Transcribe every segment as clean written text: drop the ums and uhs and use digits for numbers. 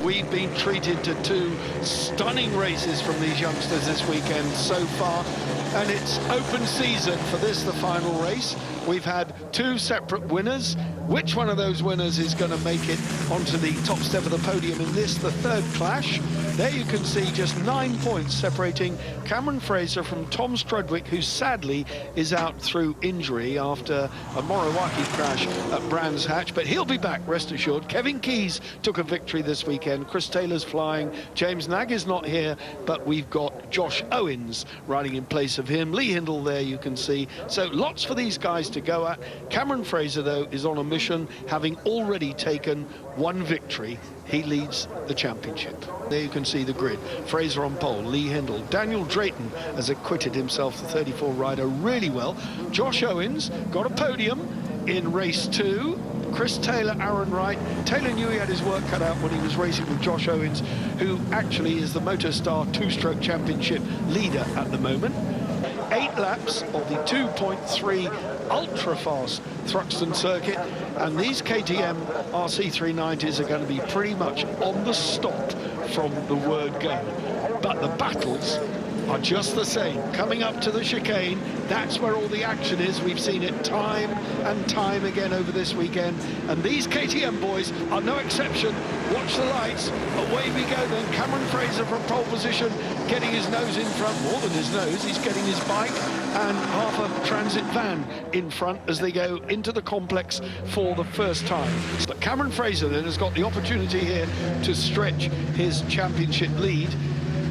we've been treated to two stunning races from these youngsters this weekend so far, and it's open season for this, the final race. We've had two separate winners. Which one of those winners is going to make it onto the top step of the podium in this, the third clash? There you can see just 9 points separating Cameron Fraser from Tom Strudwick, who sadly is out through injury after a Morawaki crash at Brands Hatch, but he'll be back, rest assured. Kevin Keyes took a victory this weekend. Chris Taylor's flying. James Nagg is not here, but we've got Josh Owens riding in place of him. Lee Hindle there, you can see. So lots for these guys to go at. Cameron Fraser, though, is on a mission, having already taken one victory. He leads the championship. There you can see the grid. Fraser on pole, Lee Hindle. Daniel Drayton has acquitted himself, the 34 rider, really well. Josh Owens got a podium in race 2. Chris Taylor, Aaron Wright. Taylor knew he had his work cut out when he was racing with Josh Owens, who actually is the Motostar two-stroke championship leader at the moment. 8 laps of the 2.3 ultra-fast Thruxton circuit, and these KTM RC390s are going to be pretty much on the stop from the word go. But the battles are just the same. Coming up to the chicane, that's where all the action is. We've seen it time and time again over this weekend, and these KTM boys are no exception. Watch the lights. Away we go then. Cameron Fraser from pole position, getting his nose in front. More than his nose, he's getting his bike and half a transit van in front as they go into the complex for the first time. But Cameron Fraser then has got the opportunity here to stretch his championship lead.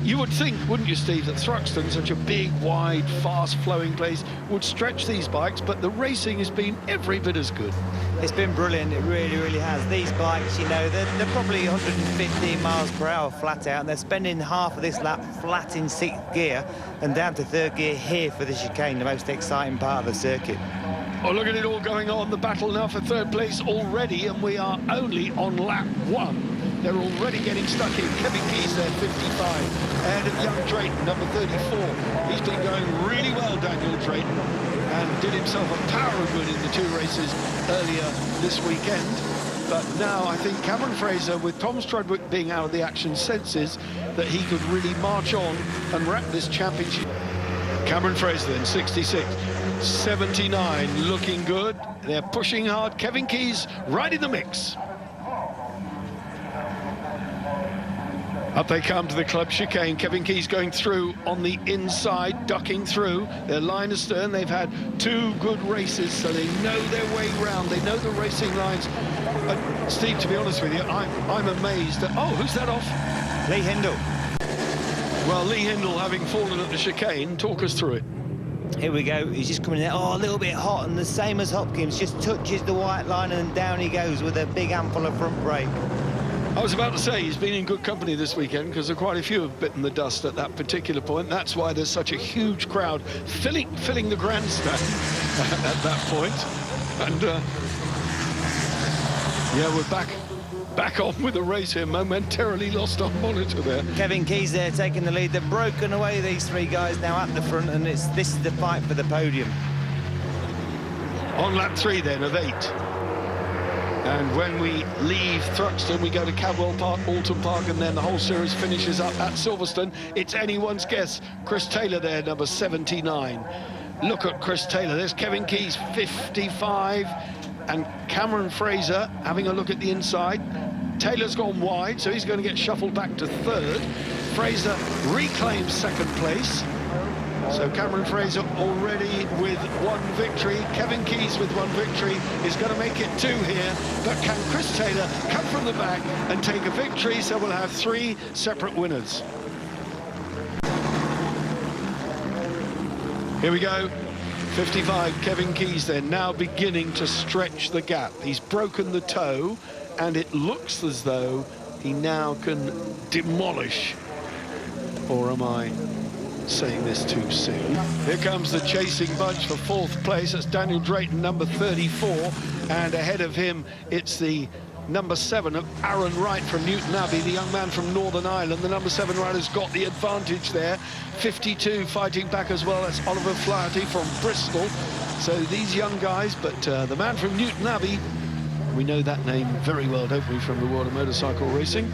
You would think, wouldn't you, Steve, that Thruxton, such a big, wide, fast-flowing place, would stretch these bikes, but the racing has been every bit as good. It's been brilliant, it really, really has. These bikes, you know, they're probably 115 miles per hour flat out, and they're spending half of this lap flat in 6th gear and down to 3rd gear here for the chicane, the most exciting part of the circuit. Oh, look at it all going on. The battle now for 3rd place already, and we are only on lap 1. They're already getting stuck in. Kevin Keyes there, 55. Ahead of young Drayton, number 34. He's been going really well, Daniel Drayton, and did himself a power of good in the 2 races earlier this weekend. But now I think Cameron Fraser, with Tom Strudwick being out of the action, senses that he could really march on and wrap this championship. Cameron Fraser then, 66. 79, looking good. They're pushing hard. Kevin Keyes right in the mix. Up they come to the club chicane. Kevin Keyes going through on the inside, ducking through. Their line astern. They've had 2 good races, so they know their way round. They know the racing lines. Steve, to be honest with you, I'm amazed at... Oh, who's that off? Lee Hindle. Well, Lee Hindle, having fallen at the chicane, talk us through it. Here we go. He's just coming in. Oh, a little bit hot, and the same as Hopkins. Just touches the white line, and down he goes with a big handful of front brake. I was about to say he's been in good company this weekend, because quite a few have bitten the dust at that particular point. That's why there's such a huge crowd filling the grandstand at that point. And yeah, we're back on with the race here. Momentarily lost on monitor there. Kevin Keyes there taking the lead. They've broken away, these 3 guys now at the front, and this is the fight for the podium. On lap 3 then of 8. And when we leave Thruxton, we go to Cadwell Park, Alton Park, and then the whole series finishes up at Silverstone. It's anyone's guess. Chris Taylor there, number 79. Look at Chris Taylor. There's Kevin Keyes, 55. And Cameron Fraser having a look at the inside. Taylor's gone wide, so he's going to get shuffled back to 3rd. Fraser reclaims 2nd place. So Cameron Fraser already with 1 victory. Kevin Keyes with 1 victory is going to make it 2 here. But can Chris Taylor come from the back and take a victory? So we'll have 3 separate winners. Here we go. 55, Kevin Keyes then, now beginning to stretch the gap. He's broken the toe, and it looks as though he now can demolish. Or am I saying this too soon? Here comes the chasing bunch for 4th place. That's Daniel Drayton, number 34, and ahead of him it's the number 7 of Aaron Wright from Newton Abbey, the young man from Northern Ireland. The number 7 rider's got the advantage there. 52 fighting back as well. That's Oliver Flaherty from Bristol. So these young guys, but the man from Newton Abbey, we know that name very well, don't we, from the world of motorcycle racing.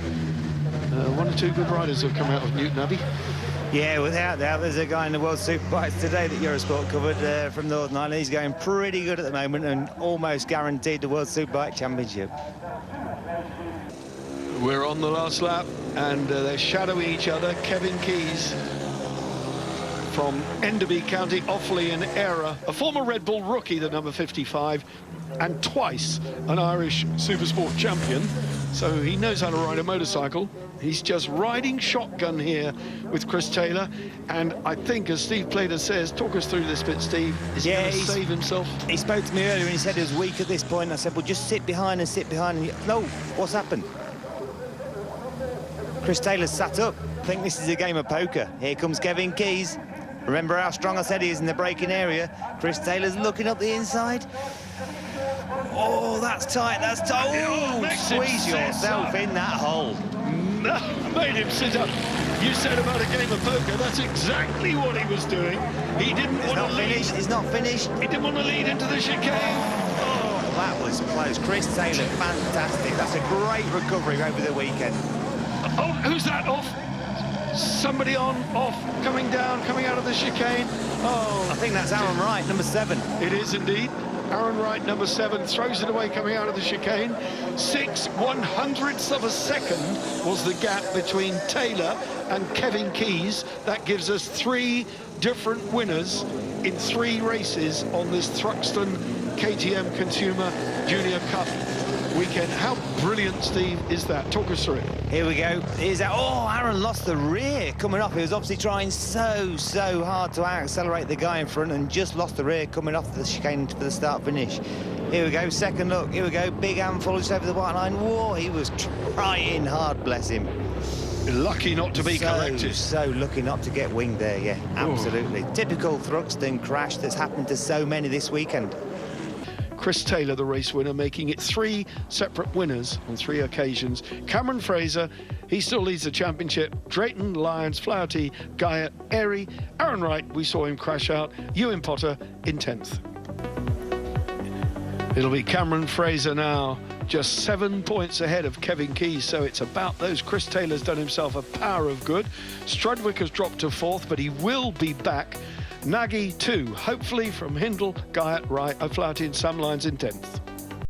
One or two good riders have come out of Newton Abbey. Yeah, without doubt. There's a guy in the World Superbikes today that Eurosport covered from Northern Ireland. He's going pretty good at the moment and almost guaranteed the World Superbike Championship. We're on the last lap, and they're shadowing each other. Kevin Keyes from Enderby, County Offaly and Era, a former Red Bull rookie, the number 55, and twice an Irish Supersport champion. So he knows how to ride a motorcycle. He's just riding shotgun here with Chris Taylor. And I think, as Steve Plater says, talk us through this bit, Steve. Is he going to save himself? He spoke to me earlier and he said he was weak at this point. I said, well, just sit behind and sit behind. And no, what's happened? Chris Taylor's sat up. I think this is a game of poker. Here comes Kevin Keyes. Remember how strong I said he is in the braking area. Chris Taylor's looking up the inside. Oh, that's tight, that's tight. Oh, squeeze yourself in that hole. No, made him sit up. You said about a game of poker, that's exactly what he was doing. He didn't want to lead. He's not finished. He didn't want to lead into the chicane. Oh, that was close. Chris Taylor, fantastic. That's a great recovery over the weekend. Oh, who's that off? Somebody on, off, coming down, coming out of the chicane. Oh, I think that's Aaron Wright, number 7. It is indeed. Aaron Wright, number 7, throws it away coming out of the chicane. 6/100ths of a second was the gap between Taylor and Kevin Keyes. That gives us 3 different winners in 3 races on this Thruxton KTM Consumer Junior Cup weekend. How brilliant, Steve, is that? Talk us through it. Here we go. Here's that. Oh, Aaron lost the rear coming off. He was obviously trying so hard to accelerate the guy in front and just lost the rear coming off the chicane for the start finish. Here we go, second look. Here we go, big handful just over the white line. Whoa, he was trying hard, bless him. Lucky not to be collected. So lucky not to get winged there, yeah, absolutely. Ooh. Typical Thruxton crash that's happened to so many this weekend. Chris Taylor, the race winner, making it 3 separate winners on 3 occasions. Cameron Fraser, he still leads the championship. Drayton, Lyons, Flaherty, Guyatt, Airy. Aaron Wright, we saw him crash out. Ewan Potter in 10th. It'll be Cameron Fraser now, just 7 points ahead of Kevin Keyes, so it's about those. Chris Taylor's done himself a power of good. Strudwick has dropped to 4th, but he will be back. Nagy 2, hopefully from Hindle, Guyatt, Wright, O'Flaherty and Sam Lyons in 10th.